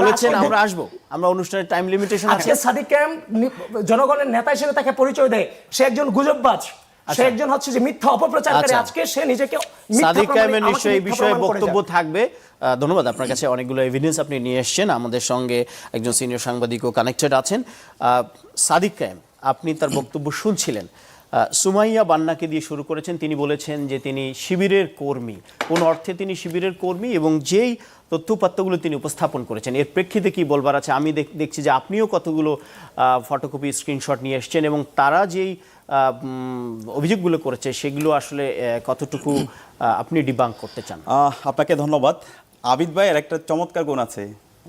বলেছেন আমরা আসবো, আমরা অনুষ্ঠানের টাইম লিমিটেশন আছে। আজকে সাদিক কায়েম জনগণের নেতা হিসেবে তাকে পরিচয় দেয়, সে একজন গুজববাজ, সে একজন হচ্ছে যে মিথ্যা অপপ্রচারকারী। আজকে সে নিজেকে সাদিক কায়েমের নিশ্চয়ই এই বিষয়ে বক্তব্য থাকবে। ধন্যবাদ, আপনার কাছে অনেকগুলো এভিডেন্স আপনি নিয়ে এসেছেন। আমাদের সঙ্গে একজন সিনিয়র সাংবাদিকও কানেক্টেড আছেন। সাদিক কায়েম, আপনি তার বক্তব্য শুনছিলেন। সুমাইয়া বান্নাকে দিয়ে শুরু করেছেন। তিনি বলেছেন যে তিনি শিবিরের কর্মী, কোন অর্থে তিনি শিবিরের কর্মী এবং যেই তথ্যপাত্রগুলো তিনি উপস্থাপন করেছেন এর প্রেক্ষিতে কি বলবার আছে। আমি দেখছি যে আপনিও কতগুলো ফটোকপি স্ক্রিনশট নিয়ে এসেছেন এবং তারা যেই অভিযোগগুলো করেছে সেগুলো আসলে কতটুকু আপনি ডিবাঙ্ক করতে চান? আপনাকে ধন্যবাদ। আবিদ ভাইয়ের একটা চমৎকার গুণ আছে,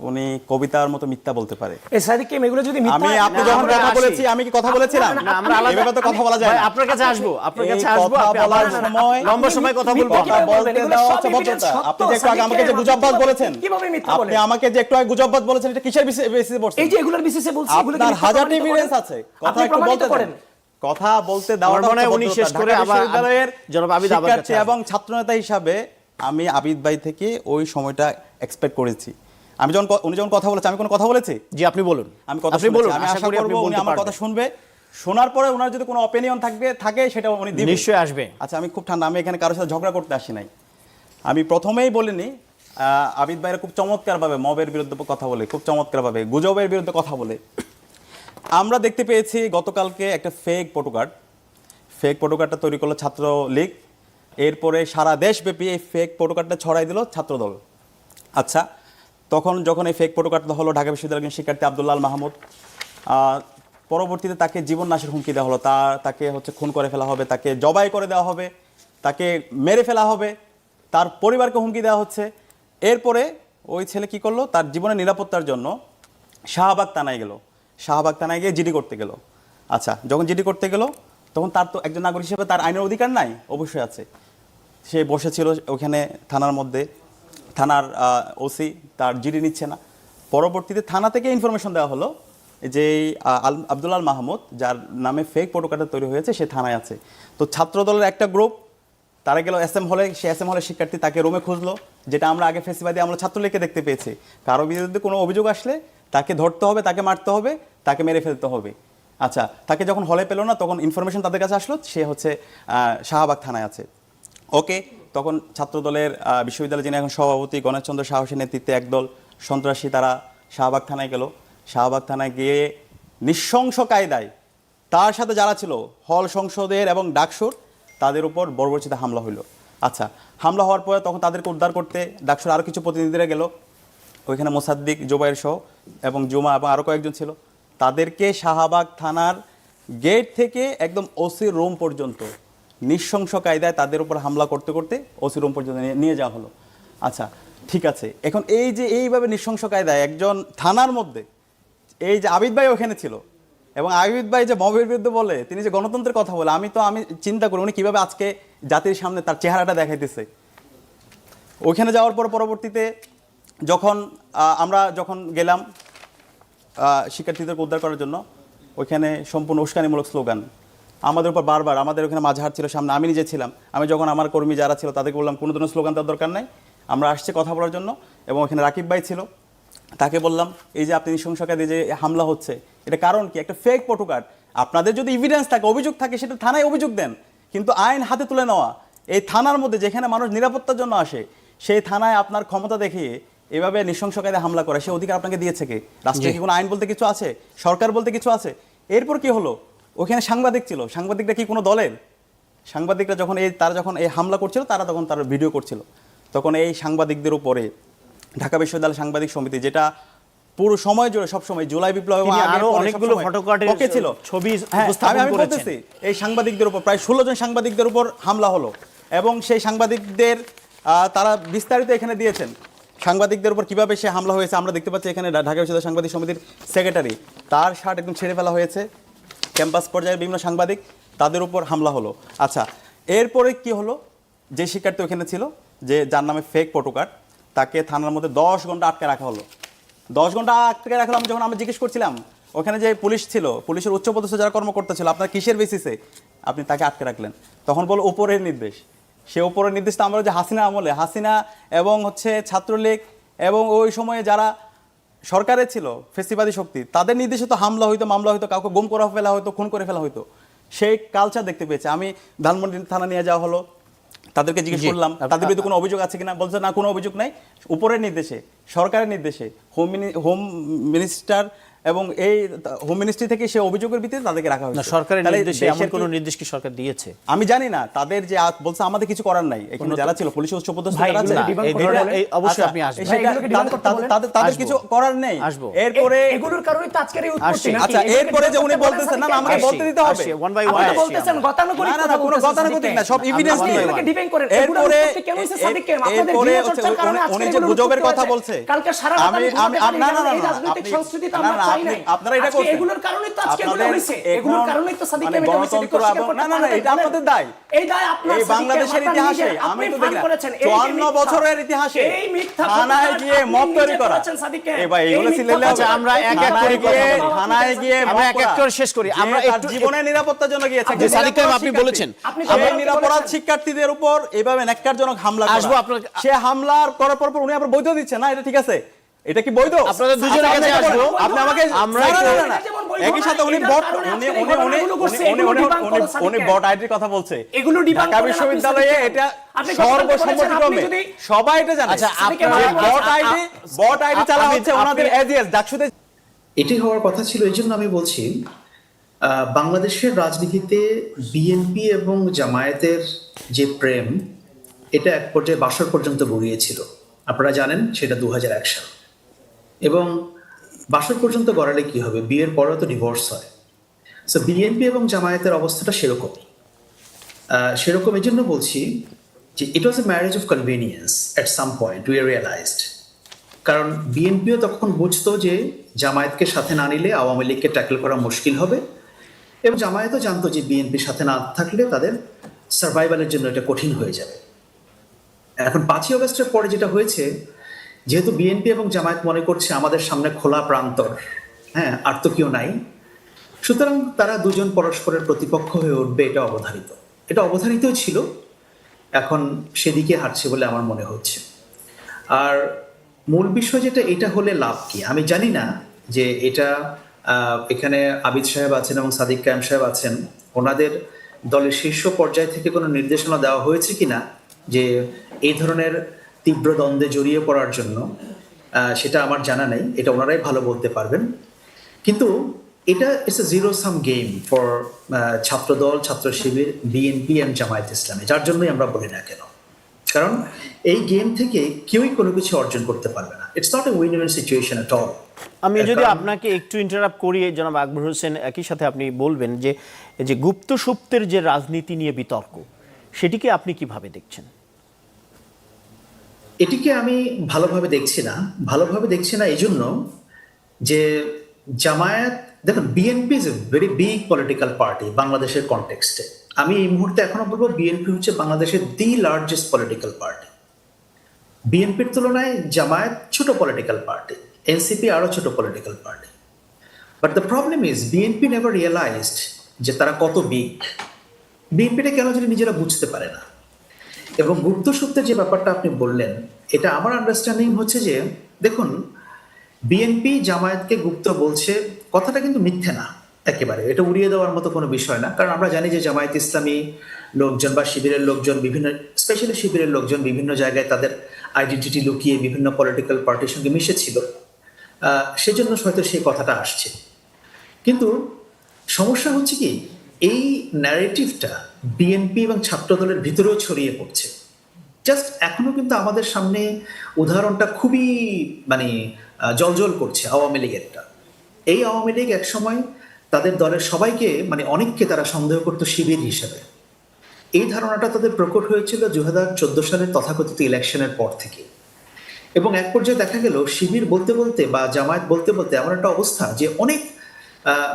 উনি কবিতার মতো মিথ্যা বলতে পারে। এই সাদিক কায়েম এগুলো যদি মিথ্যা, আমি আপনি যখন কথা বলেছি, আমি কি কথা বলেছিলাম? না, আমরা আলাদা এভাবে তো কথা বলা যায় না। আপনার কাছে আসবো, আপনার কাছে আসবো, আপনি বলার সময় লম্বা সময় কথা বলবো। কথা বলতে দেওয়া হচ্ছে ভদ্রতা। আপনি যে একটু আগে আমাকে যে গুজববাজ বলেছেন, কিভাবে মিথ্যা বলেন? আপনি আমাকে যে একটু আগে গুজববাজ বলেছেন, এটা কিসের বেসিসে বলছেন? এই যে এগুলোর বিশেষে বলছি, এগুলো আপনার হাজার এভিডেন্স আছে, কথা একটু বলতে দেন। কথা বলতে দেওয়াটা হচ্ছে উনি শেষ করে আবার জনাব আবিদ আবার শিক্ষার্থী এবং ছাত্রনেতা হিসাবে আমি আবিদ ভাই থেকে ওই সময়টা এক্সপেক্ট করেছি। আমি যখন উনি যখন কথা বলেছে, আমি কোনো কথা বলেছি? জি, আপনি বলুন। আমি কথা বলুন, আমি আশা করব উনি আমার কথা শুনবে। শোনার পরে ওনার যদি কোনো অপিনিয়ন থাকে সেটা উনি দিবেন, নিশ্চয়ই আসবে। আচ্ছা, আমি খুব ঠান্ডা, আমি এখানে কারোর সাথে ঝগড়া করতে আসি নাই। আমি প্রথমেই বলিনি, আবিদ ভাইরা খুব চমৎকারভাবে মবের বিরুদ্ধে কথা বলে, খুব চমৎকারভাবে গুজবের বিরুদ্ধে কথা বলে। আমরা দেখতে পেয়েছি গতকালকে একটা ফেক ফটোকার্ডটা তৈরি করলো ছাত্রলীগ, এরপরে সারা দেশব্যাপী এই ফেক ফটোকার্ডটা ছড়াই দিল ছাত্রদল। আচ্ছা, তখন যখন এই ফেক ফটোকার্ডটা হলো, ঢাকা বিশ্ববিদ্যালয়ের শিক্ষার্থী আব্দুল্লাহ আল মাহমুদ, পরবর্তীতে তাকে জীবন নাশের হুমকি দেওয়া হলো, তাকে হচ্ছে খুন করে ফেলা হবে, তাকে জবাই করে দেওয়া হবে, তাকে মেরে ফেলা হবে, তার পরিবারকে হুমকি দেওয়া হচ্ছে। এরপরে ওই ছেলে কি করলো, তার জীবনের নিরাপত্তার জন্য শাহবাগ থানায় গেল, শাহবাগ থানায় গিয়ে জিডি করতে গেল। আচ্ছা, যখন জিডি করতে গেল তখন তার তো একজন নাগরিক হিসেবে তার আইনের অধিকার নাই, অবশ্যই আছে। সে বসেছিল ওখানে থানার মধ্যে, থানার ওসি তার জিডি নিচ্ছে না। পরবর্তীতে থানা থেকে ইনফরমেশন দেওয়া হলো যে আব্দুল আল মাহমুদ, যার নামে ফেক ফটোকার্ড তৈরি হয়েছে, সে থানায় আছে। তো ছাত্রদলের একটা গ্রুপ তারা গেল এসএম হলে, সে এসএম হলের শিক্ষার্থী তাকে রুমে খুঁজলো, যেটা আমরা আগে ফেসিবাদী আমরা ছাত্রলীগকে দেখতে পেয়েছি। কারো বিরুদ্ধে কোনো অভিযোগ আসলে তাকে ধরতে হবে, তাকে মারতে হবে, তাকে মেরে ফেলতে হবে। আচ্ছা, তাকে যখন হলে পেল না, তখন ইনফরমেশন তাদের কাছে আসলো সে হচ্ছে শাহবাগ থানায় আছে। ওকে, তখন ছাত্রদলের বিশ্ববিদ্যালয়ের যিনি এখন সভাপতি গণেশচন্দ্র সাহসের নেতৃত্বে একদল সন্ত্রাসী তারা শাহবাগ থানায় গেল। শাহবাগ থানায় গিয়ে নৃশংস কায়দায় তার সাথে যারা ছিল হল সংসদের এবং ডাকসুর, তাদের উপর বর্বরচিত হামলা হইল। আচ্ছা, হামলা হওয়ার পরে তখন তাদেরকে উদ্ধার করতে ডাকসুর আরও কিছু প্রতিনিধিরা গেল, ওইখানে মোসাদ্দিক, জোবাইর সহ এবং জুমা এবং আরও কয়েকজন ছিল। তাদেরকে শাহবাগ থানার গেট থেকে একদম ওসি রুম পর্যন্ত নৃশংস কায়দায় তাদের উপর হামলা করতে করতে ওসি রুম পর্যন্ত নিয়ে যাওয়া হলো। আচ্ছা, ঠিক আছে, এখন এই যে এইভাবে নৃশংস কায়দায় একজন থানার মধ্যে, এই যে আবিদ ভাই ওখানে ছিল এবং আবিদ ভাই যে মবের বিরুদ্ধে বলে, তিনি যে গণতন্ত্রের কথা বলে, আমি চিন্তা করি উনি কীভাবে আজকে জাতির সামনে তার চেহারাটা দেখাইতেছে। ওইখানে যাওয়ার পর পরবর্তীতে আমরা যখন গেলাম শিক্ষার্থীদেরকে উদ্ধার করার জন্য, ওইখানে সম্পূর্ণ উস্কানিমূলক স্লোগান আমাদের উপর বারবার। আমাদের ওখানে মাঝহার ছিল সামনে, আমি নিজে ছিলাম। আমি যখন আমার কর্মী যারা ছিল তাদেরকে বললাম কোনো ধরনের স্লোগান তার দরকার নাই, আমরা আসছি কথা বলার জন্য। এবং ওখানে রাকিব ভাই ছিল, তাকে বললাম এই যে আপনি নৃশংসকারী যে হামলা হচ্ছে, এটা কারণ কি? একটা ফেক ফটোকার্ড। আপনাদের যদি এভিডেন্স থাকে, অভিযোগ থাকে, সেটা থানায় অভিযোগ দেন, কিন্তু আইন হাতে তুলে নেওয়া এই থানার মধ্যে, যেখানে মানুষ নিরাপত্তার জন্য আসে, সেই থানায় আপনার ক্ষমতা দেখিয়ে এভাবে নৃশংসকারী হামলা করে, সে অধিকার আপনাকে দিয়েছে কে? রাষ্ট্রে কি কোনো আইন বলতে কিছু আছে? সরকার বলতে কিছু আছে? এরপর কি হলো, ওখানে সাংবাদিক ছিল, সাংবাদিকরা কি কোনো দলের? সাংবাদিকরা যখন তারা যখন এই হামলা করছিল, তারা তখন তারা ভিডিও করছিল, তখন এই সাংবাদিকদের উপরে ঢাকা বিশ্ববিদ্যালয় সাংবাদিক সমিতি, যেটা পুরো সময় জুড়ে সবসময় জুলাই বিপ্লব এবং আরো অনেকগুলো ফটোকার্ডের ছিল ছবি উপস্থাপন করেছে, এই সাংবাদিকদের উপর প্রায় 16 জন সাংবাদিকদের উপর হামলা হলো। এবং সেই সাংবাদিকদের তারা বিস্তারিত এখানে দিয়েছেন, সাংবাদিকদের উপর কিভাবে সে হামলা হয়েছে। আমরা দেখতে পাচ্ছি এখানে ঢাকা বিশ্ববিদ্যালয় সাংবাদিক সমিতির সেক্রেটারি, তার শার্ট একদম ছেড়ে ফেলা হয়েছে। ক্যাম্পাস পর্যায়ের বিভিন্ন সাংবাদিক, তাদের উপর হামলা হলো। আচ্ছা, এরপরে কি হলো, যে শিক্ষার্থী ওখানে ছিল, যার নামে ফেক ফটোকার্ড, তাকে থানার মধ্যে 10 ঘন্টা আটকে রাখা হলো। 10 ঘন্টা আটকে রাখলাম। যখন আমরা জিজ্ঞেস করছিলাম ওখানে যে পুলিশ ছিল, পুলিশের উচ্চপদস্থ যারা কর্মকর্তা ছিল, আপনার কিসের বেসিসে আপনি তাকে আটকে রাখলেন? তখন বলো উপরের নির্দেশ। সে উপরের নির্দেশ তো আমরা যে হাসিনা আমলে, হাসিনা এবং হচ্ছে ছাত্রলীগ এবং ওই সময়ে যারা সরকারে ছিল ফেসিবাদী শক্তি, তাদের নির্দেশে তো হামলা হইতো, মামলা হইতো, কাউকে গুম করে ফেলা হইতো, খুন করে ফেলা হইতো। সেই কালচার দেখতে পেয়েছে। আমি ধানমন্ডি থানা নিয়ে যাওয়া হলো, তাদেরকে জিজ্ঞেস করলাম তাদের বিরুদ্ধে কোনো অভিযোগ আছে কিনা, বলছে না কোনো অভিযোগ নাই, উপরের নির্দেশে, সরকারের নির্দেশে, হোম মিনিস্টার এবং এই হোম মিনিস্ট্রি থেকে সেই অভিযোগের ভিত্তিতে তাদেরকে রাখা হয়েছে। সরকারের তাহলে নির্দেশে এমন দেশের কোনো কি- নির্দেশ কি সরকার দিয়েছে? আমি জানি না, তাদের যে বলছে আমাদের কিছু করার নাই, এখানে যারা ছিল পুলিশ উচ্চপদস্থ ভাই, যারা আছে, এগুলো demand করতে বলেন। এই অবশ্যই আচ্ছা, আপনি আসবেন। ভাই, এগুলোকে demand করতে বলেন। তাদের আসবো। কিছু করার নেই। আসবো। এরপরে এগুলোর কারণে তো আজকের এই উৎপত্তি আসছি। নাকি? আচ্ছা, এগুলোকে এরপরে যে demand উনি করতে বলেন, বলতেছেন, না সাদিক আমাকে ভাই। বলতে দিতে হবে। one by one আপনি তো আসছি বলতেছেন আমরা। গতানুগতিক না, কথা কোনো বলতেছেন গতানুগতিক সাদিক না, সব ভাই। evidence আপনি নিয়ে। এগুলোকে defend করেন। এগুলোর এরপরে উৎপত্তি কেন হয়েছে সাদিক ভাই? আপনাদের এরপরে গৃহ চর্চার কারণে আজকে উনি যে এগুলোর গুজবের উৎপত্তি কথা হয়েছে। বলছে, কালকে সারা রাত আমি ঘুমাতে পারিনি, না, কারণ না, এই না, রাজনৈতিক আপনি- সংস্কৃতি তো না, আমরা না, চাই নাই। আপনারা এটা আজকে করছেন। এগুলোর কারণেই তো আজকে এগুলো আপনাদের হয়েছে। এগুলোর কারণেই তো সাদিক মানে ভাই এটা হয়েছে। গণতন্ত্র এদিকে অস্বীকার এবং- করতে না, না, না, পারবেন এটা না। আপনাদের দায়। এই দায় আপনার এই সাদিক ভাই, বাংলাদেশের আপনার ইতিহাসে নিজের। আমি আপনি তো ফান দেখি না, করেছেন। এই যে 54 মিথ্যা, বছরের ইতিহাসে এই মিথ্যা থানায় প্রচার গিয়ে আপনি মব নিজে তৈরি করা। করেছেন সাদিক ভাই। এ ভাই, এই এগুলো মিথ্যা সিলেলে প্রচার আচ্ছা, আমরা এক এক থানায় করে গিয়ে- কথা বলবো। থানায় গিয়ে আমরা মব এক এক করা। করে শেষ করি। যে আমরা তার একটু- জীবনের নিরাপত্তার জন্য গিয়েছে। যে সাদিক ভাই, আপনি বলেছেন। আপনি সেই বলেছেন। নিরাপরাধ শিক্ষার্থীদের উপর এইভাবে ন্যাক্কারজনক হামলা করা। আসবো আপনার- সে হামলার করার পর উনি আবার বৈধ দিচ্ছে না, এটা ঠিক আছে? এটা কি বৈধ? আপনাদের দুজনের আপনি কাছে আমাকে আসবো। বলেন, আপনি আমাকে আমরা না, না, একটু- না, না, না। একই সাথে উনি বট উনি বট আইডির কথা বলছে। এগুলো demand ঢাকা করেন আপনি বিশ্ববিদ্যালয়ে সাদিক ভাই। এটা আপনি কথা বলতে বলেছেন, আপনি সর্বসম্মতিক্রমে যদি- সবাই এটা জানে। আচ্ছা, সাদিকের যে ভাই, বট আইডি চালা হচ্ছে ওনাদের আপনি- এজিএস ডাকসুতে। এটি হওয়ার কথা ছিল। এই জন্য আমি বলছি বাংলাদেশের রাজনীতিতে বিএনপি এবং জামায়াতের যে প্রেম, এটা এক পর্যায়ে বাসর পর্যন্ত গড়িয়েছিল। আপনারা জানেন সেটা 2001 সাল। এবং বাসর পর্যন্ত গড়ালে কি হবে? বিয়ের পরেও তো ডিভোর্স হয়। সো বিএনপি এবং জামায়াতের অবস্থাটা সেরকমই। সেরকম এই জন্য বলছি যে it was a marriage of convenience at some point we realised. কারণ বিএনপিও তখন বুঝতো যে জামায়াতকে সাথে না নিলে আওয়ামী লীগকে ট্যাকল করা মুশকিল হবে, এবং জামায়াতও জানতো যে বিএনপির সাথে না থাকলে তাদের সার্ভাইভালের জন্য এটা কঠিন হয়ে যাবে। এখন 5ই আগস্টের পরে যেটা হয়েছে, যেহেতু বিএনপি এবং জামায়াত মনে করছে আমাদের সামনে খোলা প্রান্তর, হ্যাঁ, আর তো কেউ নাই, সুতরাং তারা দুজন পরস্পরের প্রতিপক্ষ হয়ে উঠবে, এটা অবধারিত। এটা অবধারিতই ছিল, এখন সেদিকে হাঁটছে বলে আমার মনে হচ্ছে। আর মূল বিষয় যেটা, এটা হলে লাভ কি? আমি জানি না যে এটা এখানে আবিদ সাহেব আছেন এবং সাদিক কায়েম সাহেব আছেন, ওনাদের দলের শীর্ষ পর্যায় থেকে কোনো নির্দেশনা দেওয়া হয়েছে কিনা যে এই ধরনের তীব্র দ্বন্দ্বে জড়িয়ে পড়ার জন্য, সেটা আমার জানা নেই, এটা ওনারাই ভালো বলতে পারবেন। কিন্তু এটা it's a zero sum game for Chhatradal, Chhatra Shibir, BNP and Jamaat ইসলামী, যার জন্যই আমরা বলি না কেন। কারণ এই গেম থেকে কেউই কোনো কিছু অর্জন করতে পারবে না। It's not a win win situation at all. আমি যদি আপনাকে একটু ইন্টারাপ্ট করি, জনাব আকবর হোসেন, একই সাথে আপনি বলবেন যে এই যে গুপ্ত সুপ্তের যে রাজনীতি নিয়ে বিতর্ক, সেটিকে আপনি কিভাবে দেখছেন? এটিকে আমি ভালোভাবে দেখছি না। ভালোভাবে দেখছি না এই জন্য যে জামায়াত, দেখুন, BNP is a very big political party বাংলাদেশের কনটেক্সটে। আমি এই মুহূর্তে এখনো বলবো বিএনপি হচ্ছে বাংলাদেশের দি লার্জেস্ট পলিটিক্যাল পার্টি। বিএনপির তুলনায় জামায়াত ছোট পলিটিক্যাল পার্টি, এনসিপি আরো ছোট political party. But the problem is BNP never realised যে তারা কত বিগ। বিএনপিটা কেন জানি নিজেরা বুঝতে পারে না। এবং গুপ্ত সূত্রের যে ব্যাপারটা আপনি বললেন, এটা আমার আন্ডারস্ট্যান্ডিং হচ্ছে যে, দেখুন, বিএনপি জামায়াতকে গুপ্ত বলছে, কথাটা কিন্তু মিথ্যে না একেবারে, এটা উড়িয়ে দেওয়ার মতো কোনো বিষয় না। কারণ আমরা জানি যে জামায়াত ইসলামী লোকজন বা শিবিরের লোকজন, বিভিন্ন স্পেশালি শিবিরের লোকজন বিভিন্ন জায়গায় তাদের আইডেন্টিটি লুকিয়ে বিভিন্ন পলিটিক্যাল পার্টির সঙ্গে মিশেছিল, সেজন্য হয়তো সেই কথাটা আসছে। কিন্তু সমস্যা হচ্ছে কি, এই ন্যারেটিভটা বিএনপি এবং ছাত্রদলের ভিতরেও ছড়িয়ে পড়ছে। জাস্ট এখনো কিন্তু আমাদের সামনে উদাহরণটা খুবই মানে জলজল করছে আওয়ামী লীগেরটা। এই আওয়ামী লীগ একসময় তাদের দলের সবাইকে, মানে অনেককে তারা সন্দেহ করতো শিবির হিসেবে। এই ধারণাটা তাদের প্রকট হয়েছিল 2014 সালের তথাকথিত ইলেকশনের পর থেকে। এবং এক পর্যায়ে দেখা গেল শিবির বলতে বলতে বা জামায়াত বলতে বলতে এমন একটা অবস্থা যে অনেক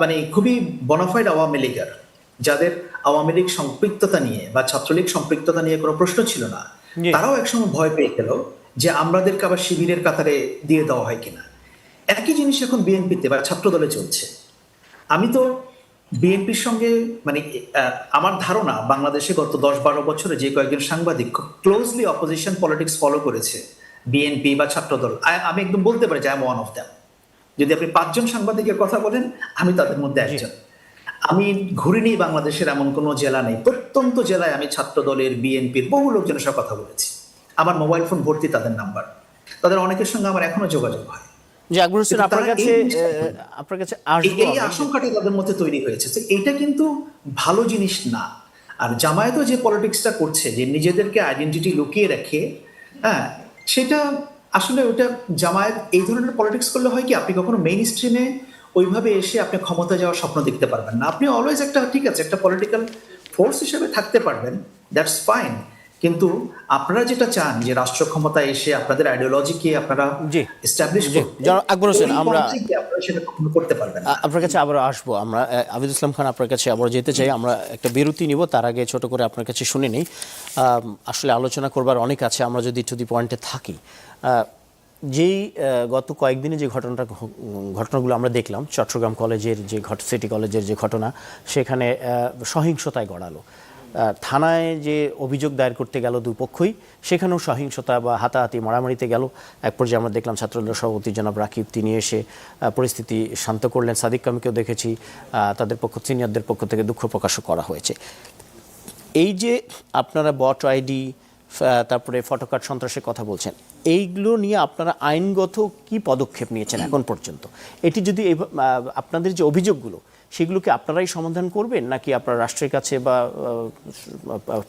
মানে খুবই বনাফাইড আওয়ামী লীগের, যাদের আওয়ামী লীগ সম্পৃক্ততা নিয়ে বা ছাত্রলীগ সম্পৃক্ততা নিয়ে কোনো প্রশ্ন ছিল না, তারাও একসময় ভয় পেয়ে গেল যে আমাদেরকে আবার শিবিরের কাতারে দিয়ে দেওয়া হয় কিনা। একই জিনিস এখন বিএনপিতে বা ছাত্রদলে চলছে। আমি তো বিএনপির সঙ্গে, মানে আমার ধারণা বাংলাদেশে গত 10-12 বছরে যে কয়েকজন সাংবাদিক খুব ক্লোজলি অপোজিশন পলিটিক্স ফলো করেছে বিএনপি বা ছাত্রদল, আমি একদম বলতে পারি যে I am one of them. যদি আপনি 5 জন সাংবাদিকের কথা বলেন, আমি তাদের মধ্যে একজন। আমি ঘুরিনি বাংলাদেশের এমন কোনো জেলা নেই, প্রত্যন্ত জেলায় আমি ছাত্র দলের, বিএনপির বহু লোকজনের সাথে কথা বলেছি। আমার মোবাইল ফোন ভর্তি তাদের নাম্বার, তাদের অনেকের সঙ্গে আমার এখনো যোগাযোগ হয়। যে আকবর হোসেন, আপনার কাছে আসবো। এই আশঙ্কাটা তাদের মধ্যে তৈরি হয়েছে যে এইটা কিন্তু ভালো জিনিস না। আর জামায়াতও যে পলিটিক্সটা করছে, যে নিজেদেরকে আইডেন্টিটি লুকিয়ে রাখে, হ্যাঁ, সেটা আসলে ওটা জামায়াত এই ধরনের পলিটিক্স করলে হয় কি, আপনি কখনো মেইন স্ট্রিমে ওইভাবে এসে আপনি ক্ষমতা যাওয়ার স্বপ্ন দেখতে পারবেন না। আপনি অলওয়েজ একটা, ঠিক আছে, একটা পলিটিক্যাল ফোর্স হিসেবে থাকতে পারবেন, দ্যাটস ফাইন। কিন্তু আপনারা যেটা চান যে রাষ্ট্র ক্ষমতায় এসে আপনাদের আইডিওলজিকে আপনারা এস্টাবলিশ করতে, আকবর হোসেন, আমরা সেটা কখনো করতে পারবেন না। আপনার কাছে আবার আসবো। আমরা আবিদুল ইসলাম খান আপনার কাছে আবার যেতে চাই। আমরা একটা বিরতি নিব, তার আগে ছোট করে আপনার কাছে শুনে নেই। আসলে আলোচনা করবার অনেক আছে, আমরা যদি টু দি পয়েন্টে থাকি। যেই গত কয়েকদিনে যে ঘটনাগুলো আমরা দেখলাম, চট্টগ্রাম কলেজের যে সিটি কলেজের যে ঘটনা, সেখানে সহিংসতায় গড়ালো। থানায় যে অভিযোগ দায়ের করতে গেল দুপক্ষই, সেখানেও সহিংসতা বা হাতাহাতি মারামারিতে গেল। এক পর্যায়ে আমরা দেখলাম ছাত্রদল সভাপতি জনাব রাকিব, তিনি এসে পরিস্থিতি শান্ত করলেন। সাদিক কামকেও দেখেছি, তাদের সিনিয়রদের পক্ষ থেকে দুঃখ প্রকাশও করা হয়েছে। এই যে আপনারা বট আইডি, তারপরে ফটোকার্ড সন্ত্রাসের কথা বলছেন, এইগুলো নিয়ে আপনারা আইনগত কি পদক্ষেপ নিয়েছেন এখন পর্যন্ত? এটি যদি আপনাদের যে অভিযোগগুলো, সেগুলোকে আপনারাই সমাধান করবেন, নাকি আপনারা রাষ্ট্রের কাছে বা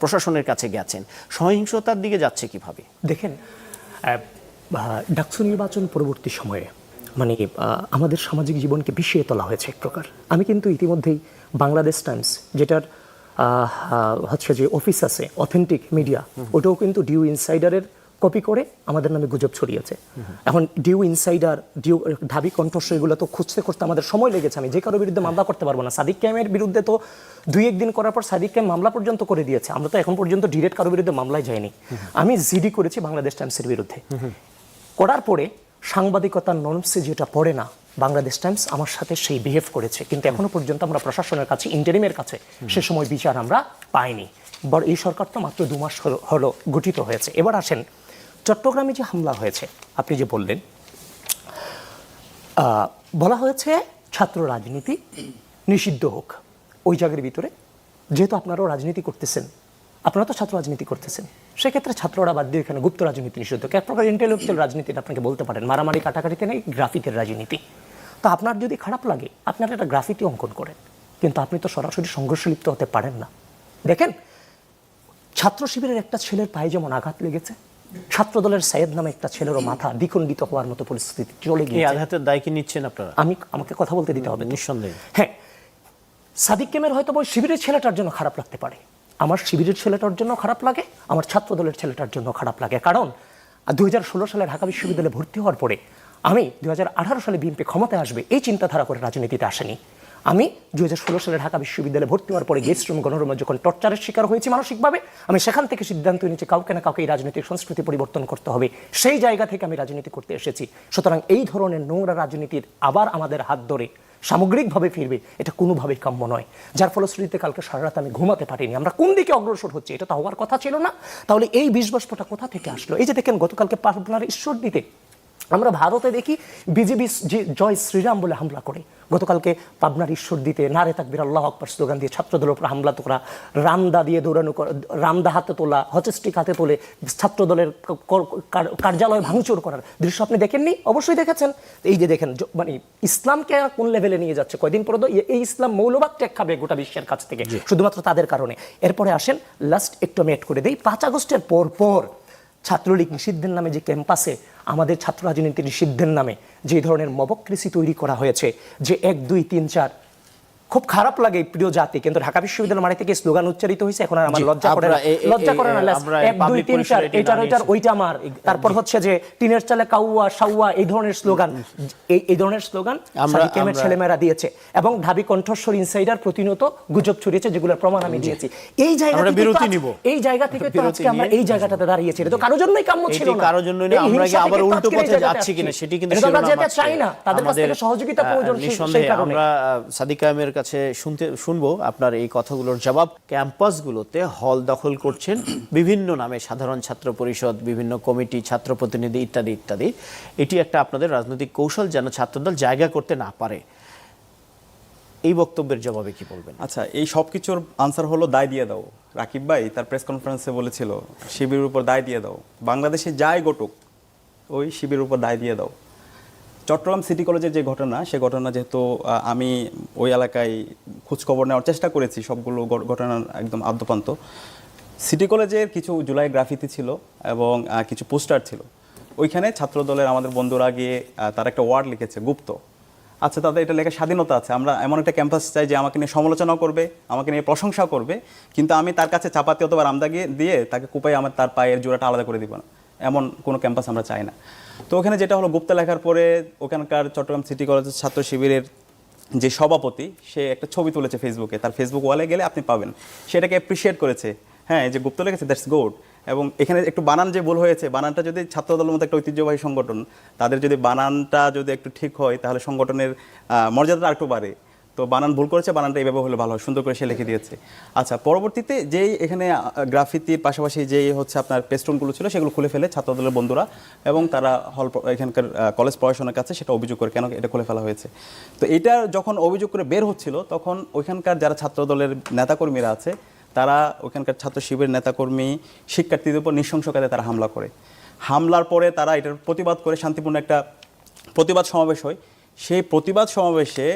প্রশাসনের কাছে গেছেন? সহিংসতার দিকে যাচ্ছে কিভাবে? দেখেন, ডাকসু নির্বাচন পরবর্তী সময়ে মানে আমাদের সামাজিক জীবনকে বিষিয়ে তোলা হয়েছে এক প্রকার। আমি কিন্তু ইতিমধ্যেই বাংলাদেশ টাইমস, যেটার হচ্ছে যে অফিস আছে অথেন্টিক মিডিয়া, ওটাও কিন্তু ডিউ ইনসাইডারের কপি করে আমাদের নামে গুজব ছড়িয়েছে। এখন ডিউ ইনসাইডার, ঢাবি কণ্ঠস্বর, এগুলো তো খুঁজতে খুঁজতে আমাদের সময় লেগেছে। আমি যে কারোর বিরুদ্ধে মামলা করতে পারবো না। সাদিক কায়েমের বিরুদ্ধে তো 2-1 দিন করার পর সাদিক কায়েম মামলা পর্যন্ত করে দিয়েছে। আমরা তো এখন পর্যন্ত ডিরেক্ট কারোর বিরুদ্ধে মামলায় যাইনি। আমি জিডি করেছি বাংলাদেশ টাইমসের বিরুদ্ধে। করার পরে সাংবাদিকতার নর্মসে যেটা পড়ে না, বাংলাদেশ টাইমস আমার সাথে সেই বিহেভ করেছে। কিন্তু এখনো পর্যন্ত আমরা প্রশাসনের কাছে, ইন্টারিমের কাছে সে সময় বিচার আমরা পাইনি। এই সরকার তো মাত্র 2 মাস হলো গঠিত হয়েছে। এবার আসেন, চট্টগ্রামে যে হামলা হয়েছে, আপনি যে বললেন, বলা হয়েছে ছাত্র রাজনীতি নিষিদ্ধ হোক। ওই জায়গার ভিতরে যেহেতু আপনারাও রাজনীতি করতেছেন, আপনারা তো ছাত্র রাজনীতি করতেছেন, সেক্ষেত্রে ছাত্ররা বাদ দিয়ে এখানে গুপ্ত রাজনীতি নিষিদ্ধ। এক প্রকার ইন্টেলেকচুয়াল রাজনীতিটা আপনাকে বলতে পারেন, মারামারি কাটাকাটিতে নেই, গ্রাফিকের রাজনীতি। তো আপনার যদি খারাপ লাগে, আপনার একটা গ্রাফিতি অঙ্কন করেন, কিন্তু আপনি তো সরাসরি সংঘর্ষে লিপ্ত হতে পারেন না। দেখেন, ছাত্র শিবিরের একটা ছেলের পায়ে যেমন আঘাত লেগেছে, ছাত্র দলের সাইয়েদ নামে একটা ছেলেরও মাথা দ্বিখণ্ডিত হওয়ার মতো পরিস্থিতি চলে গিয়েছে। এই আঘাতের দায় কি নিচ্ছেন আপনারা? আমাকে কথা বলতে দিতে হবে। নিঃসন্দেহে। হ্যাঁ, সাদিক কায়েমের হয়তো ওই শিবিরের ছেলেটার জন্য খারাপ লাগতে পারে, আমার শিবিরের ছেলেটার জন্য খারাপ লাগে, আমার ছাত্র দলের ছেলেটার জন্য খারাপ লাগে। কারণ 2016 সালে ঢাকা বিশ্ববিদ্যালয়ে ভর্তি হওয়ার পরে আমি 2018 সালে বিএনপি ক্ষমতায় আসবে এই চিন্তাধারা করে রাজনীতিতে আসেনি। আমি 2016 সালে ঢাকা বিশ্ববিদ্যালয়ে ভর্তি হওয়ার পরে গেস্ট রুম গণরুমে যখন টর্চারের শিকার হয়েছি মানসিকভাবে, আমি সেখান থেকে সিদ্ধান্ত নিয়েছি কাউকে না কাউকে এই রাজনৈতিক সংস্কৃতি পরিবর্তন করতে হবে। সেই জায়গা থেকে আমি রাজনীতি করতে এসেছি। সুতরাং এই ধরনের নোংরা রাজনীতির আবার আমাদের হাত ধরে সামগ্রিকভাবে ফিরবে, এটা কোনোভাবেই কাম্য নয়। যার ফলশ্রুতিতে কালকে সারা রাত আমি ঘুমাতে পারিনি। আমরা কোন দিকে অগ্রসর হচ্ছে এটা তো হওয়ার কথা ছিল না। তাহলে এই বিষবাষ্পটা কোথা থেকে আসলো? এই যে দেখেন, গতকালকে পাবনার ঈশ্বরদীতে আমরা ভারতে দেখি বিজেপি জয় শ্রীরাম বলে হামলা করে, গতকালকে পাবনার ঈশ্বরদীতে নারে তাকবীর আল্লাহু আকবার স্লোগান দিয়ে ছাত্রদলের উপর হামলা করা, রামদা দিয়ে দৌড়ানো, রামদা হাতে তোলা, হচস্টিক হাতে তোলে ছাত্রদলের কার্যালয় ভাঙচুর করার দৃশ্য আপনি দেখেননি? অবশ্যই দেখেছেন। এই যে দেখেন, মানে ইসলামকে কোন লেভেলে নিয়ে যাচ্ছে। কয়দিন পরে তো এই ইসলাম মৌলবাদ ত্যাগ খাবে গোটা বিশ্বের কাছ থেকে, শুধুমাত্র তাদের কারণে। এরপরে আসেন, লাস্ট একটু আমি এড করে দিই, 5 আগস্টের পর ছাত্রলীগ নিষিদ্ধের নামে যে ক্যাম্পাসে আমাদের ছাত্র রাজনীতি নিষিদ্ধের নামে যে ধরনের মবক্রেসি তৈরি করা হয়েছে, যে 1, 2, 3, 4, খুব খারাপ লাগে প্রিয় জাতি। কিন্তু ঢাকা বিশ্ববিদ্যালয় মাঠে থেকে স্লোগান উচ্চারিত হয়েছে, এখন আর আমার লজ্জা করে না। 1, 2, 3, 4, এটার ওইটা আমার। তারপর হচ্ছে যে টিনের চালে কাউয়া সাউয়া, এই ধরনের স্লোগান, এই ধরনের স্লোগান সাদিক কায়েমের ছেলেমেয়েরা দিয়েছে। এবং ঢাবি কণ্ঠস্বর ইনসাইডার প্রতিনিয়ত গুজব ছড়িয়েছে, যেগুলোর প্রমাণ আমি দিয়েছি। এই জায়গা থেকে তো আজকে আমরা এই জায়গাটাতে দাঁড়িয়েছি। এটা তো কারোর জন্যই কাম্য ছিল না, কারোর জন্যই না। আমরা কি আবার উল্টো পথে যাচ্ছি কিনা সেটি কিন্তু আমরা যেতে চাই না, তাদের কাছ থেকে সহযোগিতা প্রয়োজন। নিঃসন্দেহে আমরা সাদিক কায়েমের কাছে শুনবো আপনার এই কথাগুলোর জবাব। ক্যাম্পাসগুলোতে হল দখল করছেন বিভিন্ন নামে, সাধারণ ছাত্র পরিষদ, বিভিন্ন কমিটি, ছাত্র প্রতিনিধি ইত্যাদি ইত্যাদি। এটি একটা আপনাদের রাজনৈতিক কৌশল যেন ছাত্রদল জায়গা করতে না পারে। এই বক্তব্যের জবাবে কি বলবেন? আচ্ছা, এই সব কিছুর আনসার হলো দায় দিয়ে দাও। রাকিব ভাই তার প্রেস কনফারেন্সে বলেছিল শিবিরের উপর দায় দিয়ে দাও, বাংলাদেশে যাই ঘটুক ওই শিবিরের উপর দায় দিয়ে দাও। চট্টগ্রাম সিটি কলেজের যে ঘটনা, সে ঘটনা যেহেতু আমি ওই এলাকায় খোঁজখবর নেওয়ার চেষ্টা করেছি, সবগুলো ঘটনা একদম আদ্যপান্ত। সিটি কলেজের কিছু জুলাই গ্রাফিতি ছিল এবং কিছু পোস্টার ছিল। ওইখানে ছাত্রদলের আমাদের বন্ধুরা গিয়ে তারা একটা ওয়ার্ড লিখেছে, গুপ্ত। আচ্ছা, তাদের এটা লেখার স্বাধীনতা আছে। আমরা এমন একটা ক্যাম্পাস চাই যে আমাকে নিয়ে সমালোচনাও করবে, আমাকে নিয়ে প্রশংসা করবে, কিন্তু আমি তার কাছে চাপাতি অথবা রামদা দিয়ে তাকে কুপাই আমার তার পায়ের জোড়াটা আলাদা করে দিব না, এমন কোনো ক্যাম্পাস আমরা চাই না। তো ওখানে যেটা হলো, গুপ্তা লেখার পরে ওখানকার চট্টগ্রাম সিটি কলেজের ছাত্র শিবিরের যে সভাপতি, সে একটা ছবি তুলেছে ফেসবুকে, তার ফেসবুক ওয়ালে গেলে আপনি পাবেন, সেটাকে অ্যাপ্রিসিয়েট করেছে। হ্যাঁ, এই যে গুপ্ত লেগেছে, দ্যাটস গুড। এবং এখানে একটু বানান যে ভুল হয়েছে, বানানটা যদি ছাত্রদলের মতো একটা ঐতিহ্যবাহী সংগঠন, তাদের যদি বানানটা যদি একটু ঠিক হয় তাহলে সংগঠনের মর্যাদাটা আরেকটু বাড়ে। তো বানান ভুল করেছে, বানানটা এইভাবে হলে ভালো হয়, সুন্দর করে সে লিখে দিয়েছে। আচ্ছা, পরবর্তীতে যেই এখানে গ্রাফিতির পাশাপাশি যেই হচ্ছে আপনার পেস্টনগুলো ছিল, সেগুলো খুলে ফেলে ছাত্রদলের বন্ধুরা এবং তারা এখানকার কলেজ প্রশাসনের কাছে সেটা অভিযোগ করে কেন এটা খুলে ফেলা হয়েছে। তো এটা যখন অভিযোগ করে বের হচ্ছিল, তখন ওইখানকার যারা ছাত্রদলের নেতাকর্মীরা আছে, তারা ওখানকার ছাত্র শিবিরের নেতাকর্মী শিক্ষার্থীদের উপর নৃশংসকারে তারা হামলা করে। হামলার পরে তারা এটার প্রতিবাদ করে শান্তিপূর্ণ একটা প্রতিবাদ সমাবেশ হয়। সেই প্রতিবাদ সমাবেশে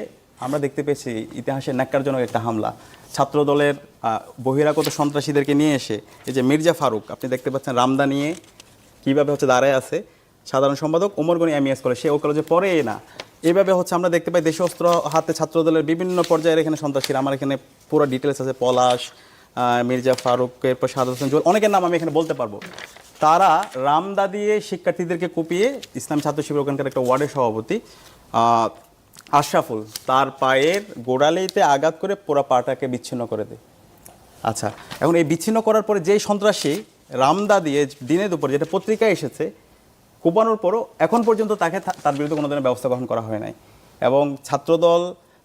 আমরা দেখতে পেয়েছি ইতিহাসের ন্যাক্কারজনক একটা হামলা। ছাত্রদলের বহিরাগত সন্ত্রাসীদেরকে নিয়ে এসে, এই যে মির্জা ফারুক আপনি দেখতে পাচ্ছেন রামদা নিয়ে কীভাবে হচ্ছে দাঁড়ায় আছে, সাধারণ সম্পাদক ওমরগনি এমএস কলেজ, সে ও কলেজে পড়ে না। এইভাবে হচ্ছে আমরা দেখতে পাই দেশীয় অস্ত্র হাতে ছাত্রদলের বিভিন্ন পর্যায়ের এখানে সন্ত্রাসীরা। আমার এখানে পুরো ডিটেলস আছে, পলাশ, মির্জা ফারুক, এরপর সাদ হোসেন জুয়েল, অনেকের নাম আমি এখানে বলতে পারবো। তারা রামদা দিয়ে শিক্ষার্থীদেরকে কুপিয়ে, ইসলাম ছাত্র শিবির ওখানকার একটা ওয়ার্ডের সভাপতি আশরাফুল, তার পায়ের গোড়ালিতে আঘাত করে পুরো পাটাকে বিচ্ছিন্ন করে দেয়। আচ্ছা, এখন এই বিচ্ছিন্ন করার পরে যেই সন্ত্রাসী রামদা দিয়ে দিনে দুপুরে, যেটা পত্রিকায় এসেছে, কোপানোর পরও এখন পর্যন্ত তাকে তার বিরুদ্ধে কোনো ধরনের ব্যবস্থা গ্রহণ করা হয় নাই। এবং ছাত্রদল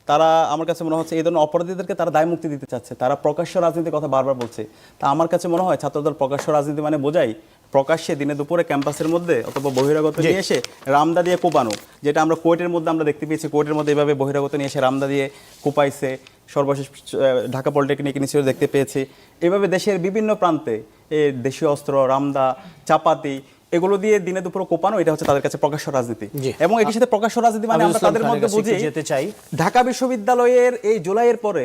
তারা, আমার কাছে মনে হচ্ছে এই ধরনের অপরাধীদেরকে তারা দায় মুক্তি দিতে চাচ্ছে। তারা প্রকাশ্য রাজনীতির কথা বারবার বলছে। তা আমার কাছে মনে হয় ছাত্রদল প্রকাশ্য রাজনীতি মানে বোঝাই প্রকাশ্যে দিনে দুপুরে ক্যাম্পাসের মধ্যে অথবা বহিরাগত নিয়ে এসে রামদা দিয়ে কোপানো, যেটা আমরা কোয়েটের মধ্যে আমরা দেখতে পেয়েছি। কোয়েটের মধ্যে এভাবে বহিরাগত নিয়ে এসে রামদা দিয়ে কোপাইছে, সর্বশেষ ঢাকা পলিটেকনিক ইনস্টিটিউট দেখতে পেয়েছি। এভাবে দেশের বিভিন্ন প্রান্তে দেশীয় অস্ত্র, রামদা, চাপাতি, এগুলো দিয়ে দিনে দুপুরে কোপানো, এটা হচ্ছে তাদের কাছে প্রকাশ্য রাজনীতি। এবং এটির সাথে প্রকাশ্য রাজনীতি মানে আমরা তাদের মধ্যে বুঝি ঢাকা বিশ্ববিদ্যালয়ের এই জুলাইয়ের পরে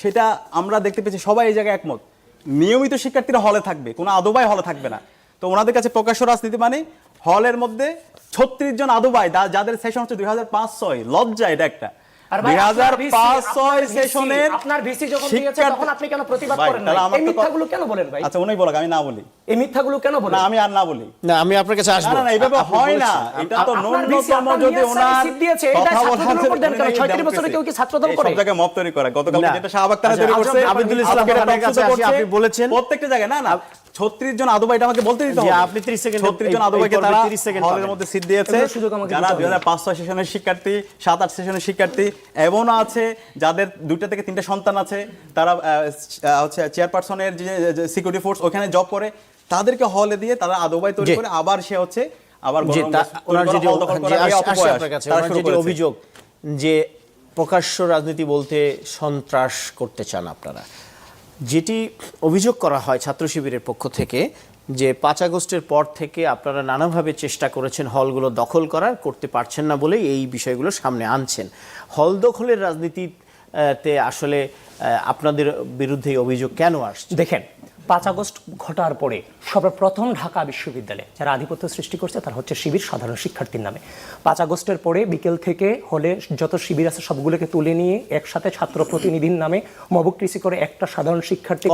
সেটা আমরা দেখতে পেয়েছি সবাই এই জায়গায় একমত, নিয়মিত শিক্ষার্থীরা হলে থাকবে, কোনো আদবাই হলে থাকবে না। তো ওনাদের কাছে প্রকাশ্য রাজনীতি মানে হলের মধ্যে 36 জন আদবাই, যাদের সেশন হচ্ছে 2005-06, লজ্জা এটা একটা। 2005-06 সেশনের আপনার ভিসি যখন দিয়েছে তখন আপনি কেন প্রতিবাদ করেন না? এই মিথ্যাগুলো কেন বলেন ভাই? আচ্ছা, উনি বলেন, আমি না বলি। এই মিথ্যাগুলো কেন বলেন? না, আমি আর না বলি। না, আমি আপনার কাছে আসবো। না, এইভাবে হয় না। এটা তো ন্যূনতম যদি ওনার দিয়েছে, এটা ছাত্রদের উপর দেন কেন? 36 বছরে কেউ কি ছাত্রদল করে? সব জায়গায় মব তৈরি করে। গতকাল যেটা শাহবাগ থানা তৈরি করছে, আব্দুল ইসলাম আপনার কাছে আসি, আপনি বলেছেন প্রত্যেকটা জায়গায়। না না, 36 জন আদবাই, এটা আমাকে বলতে দিতে হবে। আপনি 30 সেকেন্ড, 36 জন আদবাইকে তারা হলের মধ্যে সিট দিয়েছে, যারা 2005-06 সেশনের শিক্ষার্থী, 7-8 সেশনের শিক্ষার্থী, এমনও আছে যাদের 2টা থেকে 3টা সন্তান আছে, তারা হচ্ছে চেয়ারপারসনের যে সিকিউরিটি ফোর্স ওখানে জব করে, তাদেরকে হলে দিয়ে তারা আদবাই তৈরি করে আবার সে হচ্ছে আবার অভিযোগ যে প্রকাশ্য রাজনীতি বলতে সন্ত্রাস করতে চান আপনারা, যেটি অভিযোগ করা হয় ছাত্র শিবিরের পক্ষ থেকে, যে 5 আগস্টের পর থেকে আপনারা নানাভাবে চেষ্টা করেছেন হলগুলো দখল করার, করতে পারছেন না বলেই এই বিষয়গুলো সামনে আনছেন। হল দখলের রাজনীতিতে আসলে আপনাদের বিরুদ্ধে এই অভিযোগ কেন আসছে? দেখেন, 5 আগস্ট ঘটার পরে সর্বপ্রথম ঢাকা বিশ্ববিদ্যালয়ে যারা আধিপত্য সৃষ্টি করছে তারা হচ্ছে শিবির সাধারণ শিক্ষার্থীর নামে। 5 আগস্টের পরে বিকেল থেকে হলে যত শিবির আছে সবগুলোকে তুলে নিয়ে একসাথে ছাত্র প্রতিনিধির নামে মবক্রেসি করে একটা সাধারণ শিক্ষার্থী,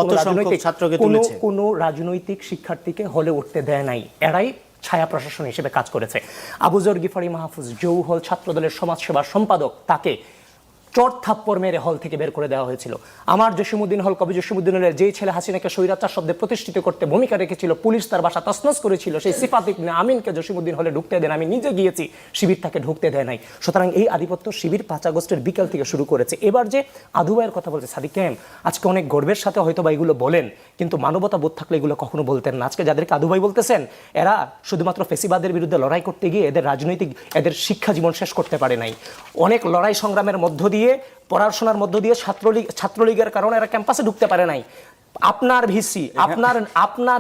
কোনো রাজনৈতিক শিক্ষার্থীকে হলে উঠতে দেয় নাই। এরাই ছায়া প্রশাসন হিসেবে কাজ করেছে। আবু জর গিফারি মাহফুজ, জৌহল ছাত্রদলের সমাজসেবা সম্পাদক, তাকে চট থাপ্পড় মেরে হল থেকে বের করে দেওয়া হয়েছিল। আমার জসিমউদ্দিন হল, কবি জসিমউদ্দিন হলের যেই ছেলে হাসিনাকে স্বৈরাচার শব্দে প্রতিষ্ঠিত করতে ভূমিকা রেখেছিল, পুলিশ তার বাসা তছনছ করেছিল, সেই সিফাত ইবনে আমিনকে জসিমউদ্দিন হলে ঢুকতে দেন, আমি নিজে গিয়েছি, শিবির তাকে ঢুকতে দেয় নাই। সুতরাং এই আধিপত্য শিবির 5 আগস্টের বিকাল থেকে শুরু করেছে। এবার যে আদু ভাইয়ের কথা বলছে সাদিক কায়েম, আজকে অনেক গর্বের সাথে হয়তো বা এগুলো বলেন, কিন্তু মানবতা বোধ থাকলে এগুলো কখনো বলতেন না। আজকে যাদেরকে আদু ভাই বলতেছেন, এরা শুধুমাত্র ফেসিবাদের বিরুদ্ধে লড়াই করতে গিয়ে এদের রাজনৈতিক, এদের শিক্ষা জীবন শেষ করতে পারে নাই। অনেক লড়াই সংগ্রামের মধ্য দিয়ে, পড়াশোনার মধ্য দিয়ে, ছাত্রলীগের কারণে এরা ক্যাম্পাসে ঢুকতে পারে নাই। আপনার ভিসি, আপনার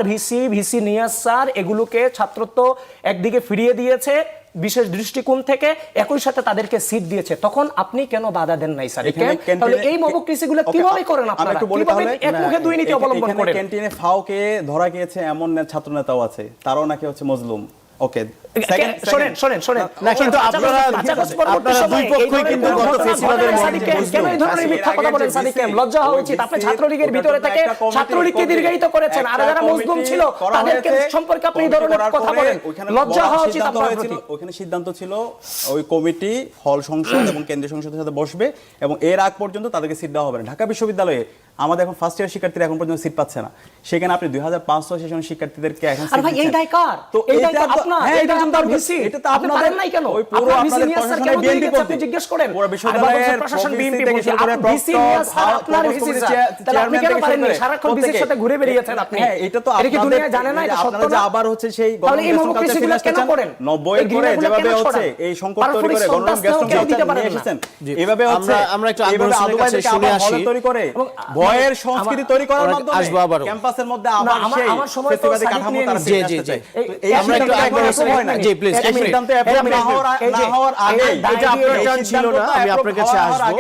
ভিসি নিয়াজ স্যার এগুলোকে ছাত্রত্ব একদিকে ফিরিয়ে দিয়েছে বিশেষ দৃষ্টিকোণ থেকে, একই সাথে তাদেরকে সিট দিয়েছে। তখন আপনি কেন বাধা দেন নাই স্যার? তাহলে এই মবক্রেসিগুলো কিভাবে করেন আপনারা? কিভাবে এক মুখে দুই নীতি অবলম্বন করেন? ক্যান্টিনে ফাওকে ধরা গিয়েছে এমন ছাত্র নেতাও আছে, তারও নাকি হচ্ছে মজলুম। ওকে, শোনেন না, কিন্তু আপনারা দুই পক্ষই কিন্তু গত ফেসিবাদের কেন এই ধরনের মিথ্যা কথা বলেন সাদিক কায়েম? লজ্জা হওয়া উচিত। আপনি ছাত্রলীগের ভিতরে থেকে ছাত্রলীগকে দীর্ঘায়িত করেছেন, আর যারা মজলুম ছিল তাদেরকে সম্পর্কে আপনি এই ধরনের কথা বলেন, লজ্জা হওয়া উচিত আপনার প্রতি। ওখানে সিদ্ধান্ত ছিল ওই কমিটি হল সংসদ এবং কেন্দ্রীয় সংসদের সাথে বসবে এবং এর আগ পর্যন্ত তাদেরকে সিট দেওয়া হবে না। ঢাকা বিশ্ববিদ্যালয়ে আমাদের এখন ফার্স্ট ইয়ার শিক্ষার্থীরা এখন পর্যন্ত সিট পাচ্ছে না। সেখানে আপনি 2500 সেশনের শিক্ষার্থীদেরকে এখন সিট দিচ্ছেন। এই দায় কার? তো এই দায় আপনার, এই দায় আপনার ভিসি। এটা তো আপনি পারেন নাই কেন? ওই পুরো আপনাদের প্রশাসনের বিএনপি আপনি জিজ্ঞেস করেন। পুরো বিশ্ববিদ্যালয়ের প্রশাসন বিএনপি থেকে শুরু করে ভিসি নিয়াজ স্যার আপনার ভিসি স্যার, তাহলে আপনি কেন পারেন না? সারাক্ষণ ভিসির সাথে ঘুরে বেরিয়েছেন আপনি। হ্যাঁ, এটা তো আপনারা কি দুনিয়া জানে না এটা সত্য না? আবার হচ্ছে সেই তাহলে এই মমক্রেসিগুলো কেন করেন? 90 এর পরে যেভাবে হচ্ছে এই সংকট তৈরি করে গণরম গ্যাস নিয়ে এসেছেন, এইভাবে হচ্ছে আমরা একটু আগ্রহের কাছে শুনে আসি, তৈরি করে ভয়ের সংস্কৃতি তৈরি করার মাধ্যমে ক্যাম্পাসের মধ্যে আবার সেই ফেসিবাদী কাঠামো তারা ফিরে আসতে চায়। আমরা একটু আগ্রহের, জি প্লিজ, এই সিদ্ধান্তে অ্যাপ্রুভ না হওয়ার আগে, এই যে আপনার টার্ন ছিল না, আমি আপনার কাছে আসবো।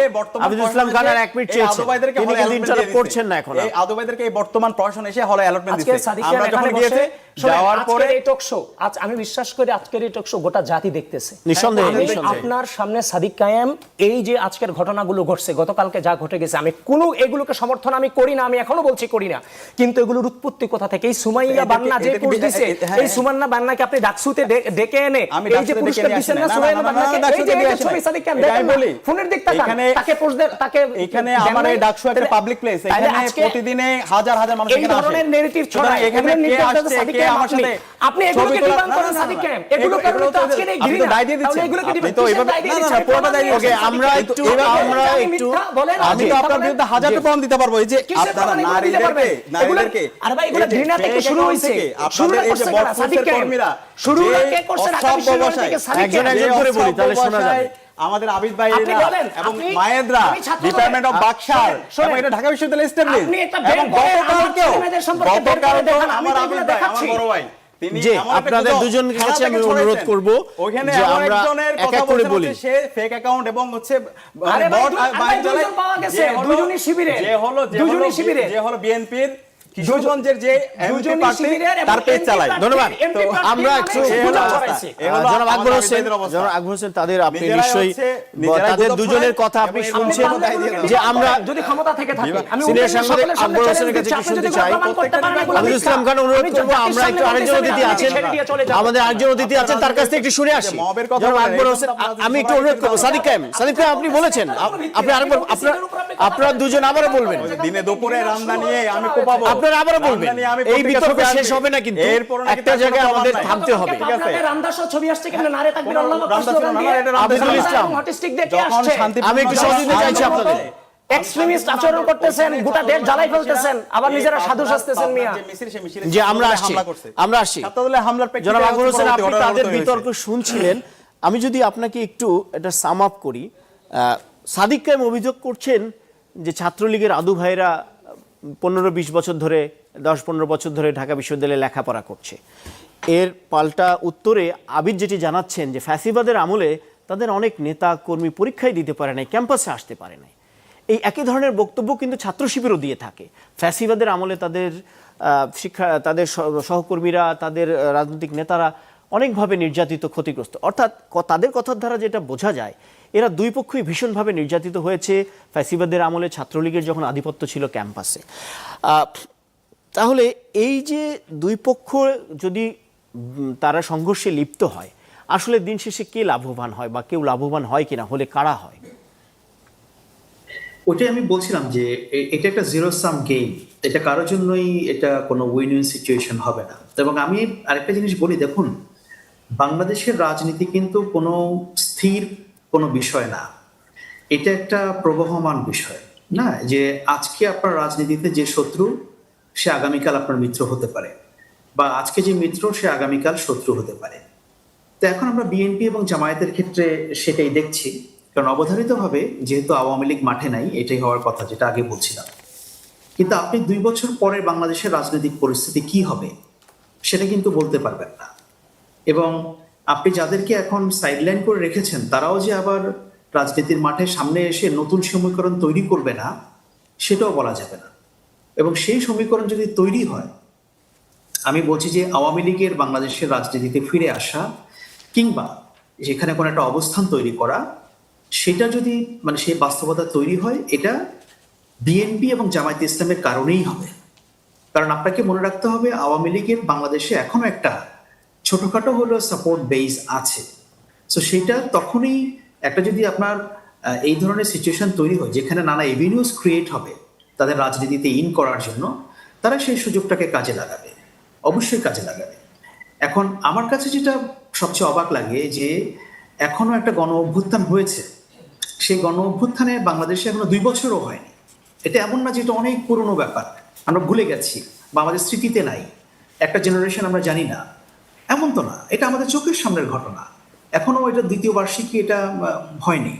আবিদুল ইসলাম খান আর 1 মিনিট চেয়েছেন, তিনি কিন্তু ইন্টারাপ্ট করছেন না এখন। এই আদু ভাইদেরকে এই বর্তমান প্রশাসন এসে হলে অ্যালটমেন্ট দিচ্ছে। আমরা যখন গিয়েছে যাওয়ার পরে এই টক শো, আজ আমি বিশ্বাস করি আজকের এই টক শো গোটা জাতি দেখতেছে। নিঃসন্দেহে আপনার সামনে সাদিক কায়েম এই যে আজকের ঘটনাগুলো ঘটছে, গতকালকে যা ঘটে গেছে, আমি কোনো এগুলোকে সমর্থন আমি করি না, আমি এখনো বলছি করি না, কিন্তু এগুলোর উৎপত্তি কোথা থেকে? এই সুমাইয়া বান্না যে পোস্ট দিছে, এই সুমান্না বান্নাকে আপনি ডাকসুতে ডেকে এনে এই যে পুরস্কার দিবেন না সুমাইয়া বান্নাকে, এই যে এটা ছবি সাদিক কায়েম দেখেন, বলি ফোনের দিক তাকান, তাকে পোস্ট দেন, তাকে এখানে আমার এই ডাকসু একটা পাবলিক প্লেস, এখানে প্রতিদিনে হাজার হাজার মানুষ এখানে আসে। এই ধরনের নেগেটিভ ছড়ায়, এখানে কে আসছে, কে আমার সাথে আপনি এগুলোকে ডিমান্ড করেন সাদিক কায়েম, এগুলো কারণে তো আজকে এই ঘৃণা দাই দিয়ে দিচ্ছেন। এগুলোকে তো এইভাবে না পুরোটা দাই দিয়ে। ওকে, আমরা একটু আমি তো আপনার বিরুদ্ধে হাজারটা প্রমাণ দিতে পারবো। এই যে আপনারা নারীদেরকে আরে ভাই এগুলো ঘৃণা থেকে শুরু হইছে, আপনাদের এই যে বটফোর্সের কর্মীরা শুরু কে করছে ঢাকা বিশ্ববিদ্যালয় থেকে সাদিক কায়েম, একজন করে বলি তাহলে শোনা যাবে। আমাদের আবিদ ভাই এবং মায়েদরা ডিপার্টমেন্ট অফ বাকশাল এবং এটা ঢাকা বিশ্ববিদ্যালয় এস্টাবলিশ, এবং গতকালকেও আমার আবিদ ভাই, আমার বড় ভাই, জি, আপনাদের দুজনের কাছে আমি অনুরোধ করব ওখানে যে আমরা একজনের এক এক করে বলি, সে ফেক অ্যাকাউন্ট এবং হচ্ছে বট বাইক চালায়, পাওয়া গেছে দুজনই শিবিরে, যে হলো বিএনপির কিশোরগঞ্জের যে এমপি পার্টি তার পেজ চালায়। ধন্যবাদ। তো আমরা একটু জনাব আকবর হোসেন তাদের আপনি নিশ্চয়ই তাদের দুজনের কথা আপনি শুনছেন, যে আমরা যদি ক্ষমতা থেকে থাকে আমি সিনিয়র সাংবাদিক আকবর হোসেনের কাছে কি শুনতে চাই। আবিদুল ইসলাম খান অনুরোধ করব, আমরা একটু আরেকজন অতিথি আছেন, আমাদের আরেকজন অতিথি আছেন, তার কাছ থেকে একটু শুনে আসি। জনাব আকবর হোসেন, আমি একটু অনুরোধ করব, সাদিক কায়েম আপনি বলেছেন, আপনি আরেকবার আপনারা দুজন আবারও বলবেন। দিনে দুপুরে রান্না নিয়ে আমি কোপাবো, আপনারা আবারও বলবেন। এই বিতর্ক শেষ হবে না, কিন্তু একটা জায়গায় আমাদের থামতে হবে। ঠিক আছে, রামদাস ছবি আসছে কেন নারে তাকবীর আল্লাহু আবিদুল ইসলাম, হটিস্টিক দেখে আসছে, আমি একটু সহযোগিতা চাইছি আপনাদের। এক্সট্রিমিস্ট আচরণ করতেছেন, গোটা দেশ জ্বালাই ফেলতেছেন, আবার নিজেরা সাধু সাজতেছেন মিয়া। যে আমরা আসছি জনাব আকবর হোসেন, আপনি তাদের বিতর্ক শুনছিলেন। আমি যদি আপনাকে একটু এটা সাম আপ করি, সাদিক কায়েম অভিযোগ করছেন যে ছাত্রলীগের আদু ভাইরা 15-20 বছর ধরে, 10-15 বছর ধরে ঢাকা বিশ্ববিদ্যালয়ে লেখাপড়া করছে। এর পাল্টা উত্তরে আবিদ যেটি জানাচ্ছেন যে ফ্যাসিবাদের আমলে তাদের অনেক নেতা কর্মী পরীক্ষায় দিতে পারে নাই, ক্যাম্পাসে আসতে পারে নাই। এই একই ধরনের বক্তব্য কিন্তু ছাত্র শিবিরও দিয়ে থাকে। ফ্যাসিবাদের আমলে তাদের তাদের সহকর্মীরা, তাদের রাজনৈতিক নেতারা অনেকভাবে নির্যাতিত, ক্ষতিগ্রস্ত। অর্থাৎ তাদের কথার দ্বারা যেটা বোঝা যায়, এরা দুই পক্ষই ভীষণভাবে নির্যাতিত হয়েছে ফ্যাসিবাদের আমলে, ছাত্রলীগের যখন আধিপত্য ছিল ক্যাম্পাসে। তাহলে এই যে দুই পক্ষ যদি তারা সংঘর্ষে লিপ্ত হয়, আসলে দিন শেষে কে লাভবান হয় বা কেউ লাভবান হয় কিনা, হলে কারা হয়? ওইটাই আমি বলছিলাম যে এটা একটা জিরো সাম গেম। এটা কারোর জন্যই এটা কোনো উইন উইন সিচুয়েশন হবে না। এবং আমি আরেকটা জিনিস বলি, দেখুন, বাংলাদেশের রাজনীতি কিন্তু কোনো স্থির কোনো বিষয় না। এটা একটা প্রবহমান বিষয়, না যে আজকে আপনার রাজনীতিতে যে শত্রু সে আগামীকাল আপনার মিত্র হতে পারে, বা আজকে যে মিত্র সে আগামীকাল শত্রু হতে পারে। তো এখন আমরা বিএনপি এবং জামায়াতের ক্ষেত্রে সেটাই দেখছি, কারণ অবধারিতভাবে যেহেতু আওয়ামী লীগ মাঠে নাই, এটাই হওয়ার কথা যেটা আগে বলছিলাম। কিন্তু আপনি 2 বছর পরে বাংলাদেশের রাজনৈতিক পরিস্থিতি কি হবে সেটা কিন্তু বলতে পারবেন না। এবং আপনি যাদেরকে এখন সাইডলাইন করে রেখেছেন তারাও যে আবার রাজনীতির মাঠে সামনে এসে নতুন সমীকরণ তৈরি করবে না সেটাও বলা যাবে না। এবং সেই সমীকরণ যদি তৈরি হয়, আমি বলছি যে আওয়ামী লীগের বাংলাদেশের রাজনীতিতে ফিরে আসা কিংবা যেখানে কোনো একটা অবস্থান তৈরি করা, সেটা যদি মানে সেই বাস্তবতা তৈরি হয়, এটা বিএনপি এবং জামায়াতে ইসলামের কারণেই হবে। কারণ আপনাকে মনে রাখতে হবে আওয়ামী লীগের বাংলাদেশে এখনো একটা ছোটখাটো হলেও সাপোর্ট বেস আছে। সো সেটা তখনই একটা যদি আপনার এই ধরনের সিচুয়েশন তৈরি হয় যেখানে নানা এভিনিউজ ক্রিয়েট হবে তাদের রাজনীতিতে ইন করার জন্য, তারা সেই সুযোগটাকে কাজে লাগাবে, অবশ্যই কাজে লাগাবে। এখন আমার কাছে যেটা সবচেয়ে অবাক লাগে যে এখনো একটা গণ অভ্যুত্থান হয়েছে, সেই গণ অভ্যুত্থানে বাংলাদেশে এখনো 2 বছরও হয়নি। এটা এমন না যে এটা অনেক পুরনো ব্যাপার, আমরা ভুলে গেছি বা আমাদের স্মৃতিতে নাই, একটা জেনারেশন আমরা জানি না, এমন তো না। এটা আমাদের চোখের সামনের ঘটনা, এখনো এটা 2য় বার্ষিকী, এটা হয়নি।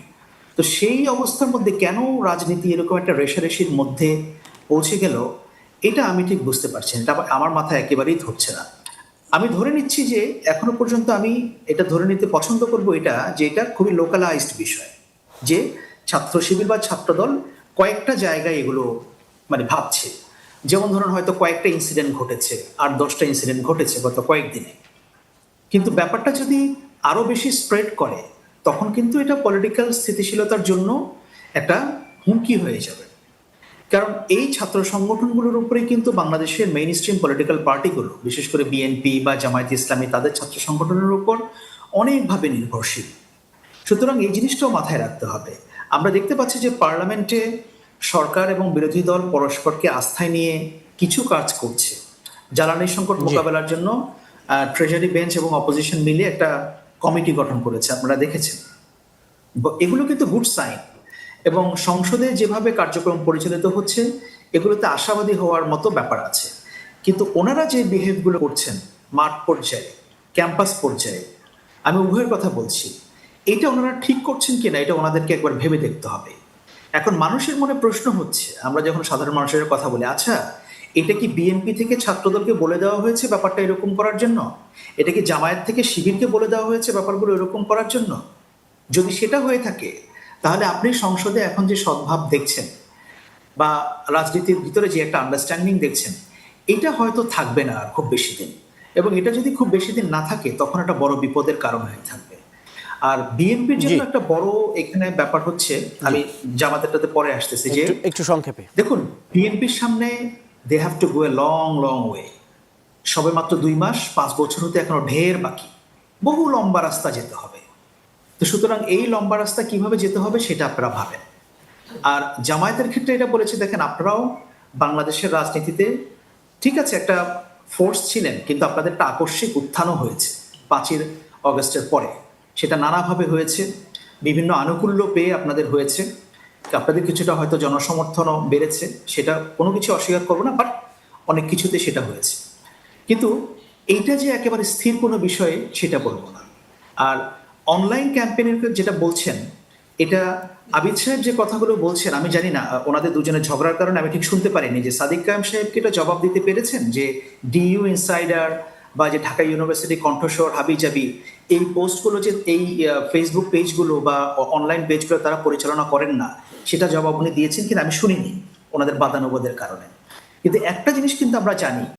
তো সেই অবস্থার মধ্যে কেন রাজনীতি এরকম একটা রেষারেষির মধ্যে পৌঁছে গেল, এটা আমি ঠিক বুঝতে পারছি না। এটা আমার মাথায় একেবারেই ধরছে না। আমি ধরে নিচ্ছি যে এখনো পর্যন্ত আমি এটা ধরে নিতে পছন্দ করব এটা, যে এটা খুবই লোকালাইজড বিষয়, যে ছাত্র শিবির বা ছাত্রদল কয়েকটা জায়গায় এগুলো মানে ভাবছে। যেমন ধরুন হয়তো কয়েকটা ইনসিডেন্ট ঘটেছে, 8-10টা ইনসিডেন্ট ঘটেছে গত কয়েকদিনে, কিন্তু ব্যাপারটা যদি আরো বেশি স্প্রেড করে তখন কিন্তু এটা পলিটিক্যাল স্থিতিশীলতার জন্য একটা হুমকি হয়ে যাবে। কারণ এই ছাত্র সংগঠনগুলোর উপরে কিন্তু বাংলাদেশের মেইন স্ট্রিম পলিটিক্যাল পার্টিগুলো, বিশেষ করে বিএনপি বা জামায়াত ইসলামী, তাদের ছাত্র সংগঠনের উপর অনেকভাবে নির্ভরশীল। সুতরাং এই জিনিসটাও মাথায় রাখতে হবে। আমরা দেখতে পাচ্ছি যে পার্লামেন্টে সরকার এবং বিরোধী দল পরস্পরকে আস্থায় নিয়ে কিছু কাজ করছে। জ্বালানি সংকট মোকাবেলার জন্য ট্রেজারি বেঞ্চ এবং অপোজিশন মিলে একটা কমিটি গঠন করেছে, আপনারা দেখেছেন। এগুলো কিন্তু গুড সাইন। এবং সংসদে যেভাবে কার্যক্রম পরিচালিত হচ্ছে এগুলোতে আশাবাদী হওয়ার মতো ব্যাপার আছে। কিন্তু ওনারা যে বিহেভগুলো করছেন মাঠ পর্যায়ে, ক্যাম্পাস পর্যায়ে, আমি উভয়ের কথা বলছি, এটা ওনারা ঠিক করছেন কিনা এটা ওনাদেরকে একবার ভেবে দেখতে হবে। এখন মানুষের মনে প্রশ্ন হচ্ছে, আমরা যখন সাধারণ মানুষের কথা বলি, আচ্ছা এটা কি বিএনপি থেকে ছাত্রদলকে বলে দেওয়া হয়েছে ব্যাপারটা এরকম করার জন্য? এটা কি জামায়াত থেকে শিবিরকে বলে দেওয়া হয়েছে ব্যাপারগুলো এরকম করার জন্য? যদি সেটা হয়ে থাকে তাহলে আপনি সংসদে এখন যে সদ্ভাব দেখছেন বা রাজনীতির ভিতরে যে একটা আন্ডারস্ট্যান্ডিং দেখছেন, এটা হয়তো থাকবে না আর খুব বেশি দিন। এবং এটা যদি খুব বেশি দিন না থাকে তখন একটা বড় বিপদের কারণ হয়ে থাকবে। আর বিএনপির জন্য একটা বড় এখানে ব্যাপার হচ্ছে, আমি জামাতেরটাতে পরে আসতেছি, যে একটু সংক্ষেপে দেখুন বিএনপির সামনে they have to go a long long way. সবে মাত্র 2 মাস, 5 বছর হতে এখনো ঢের বাকি, বহু লম্বা রাস্তা যেতে হবে। তো সুতরাং এই লম্বা রাস্তা কিভাবে যেতে হবে সেটা আপনারা ভাবেন। আর জামায়াতের ক্ষেত্রে এটা বলেছে, দেখেন আপনারাও বাংলাদেশের রাজনীতিতে ঠিক আছে একটা ফোর্স ছিলেন, কিন্তু আপনাদের একটা আকস্মিক উত্থানও হয়েছে 5ই অগস্টের পরে। সেটা নানাভাবে হয়েছে, বিভিন্ন আনুকূল্য পেয়ে আপনাদের হয়েছে, আপনাদের কিছুটা হয়তো জনসমর্থনও বেড়েছে, সেটা কোনো কিছু অস্বীকার করবো না, বাট অনেক কিছুতে সেটা হয়েছে। কিন্তু এইটা যে একেবারে স্থির কোনো বিষয়ে সেটা বলবো না। আর অনলাইন ক্যাম্পেইনের যেটা বলছেন, এটা আবিদ সাহেব যে কথাগুলো বলছেন, আমি জানি না ওনাদের দুজনের ঝগড়ার কারণে আমি ঠিক শুনতে পারিনি যে সাদিক কায়েম সাহেবকে এটা জবাব দিতে পেরেছেন যে ডিইউ ইনসাইডার বা যে ঢাকা ইউনিভার্সিটি কণ্ঠস্বর, হাবিজাবি, এই পোস্টগুলো যে এই ফেসবুক পেজগুলো বা অনলাইন পেজগুলো তারা পরিচালনা করেন না, সেটা জবাব উনি দিয়েছেন কিনা আমি শুনিনি ওনাদের বাদানুবাদের কারণে। কিন্তু একটা জিনিস কিন্তু আমরা জানি,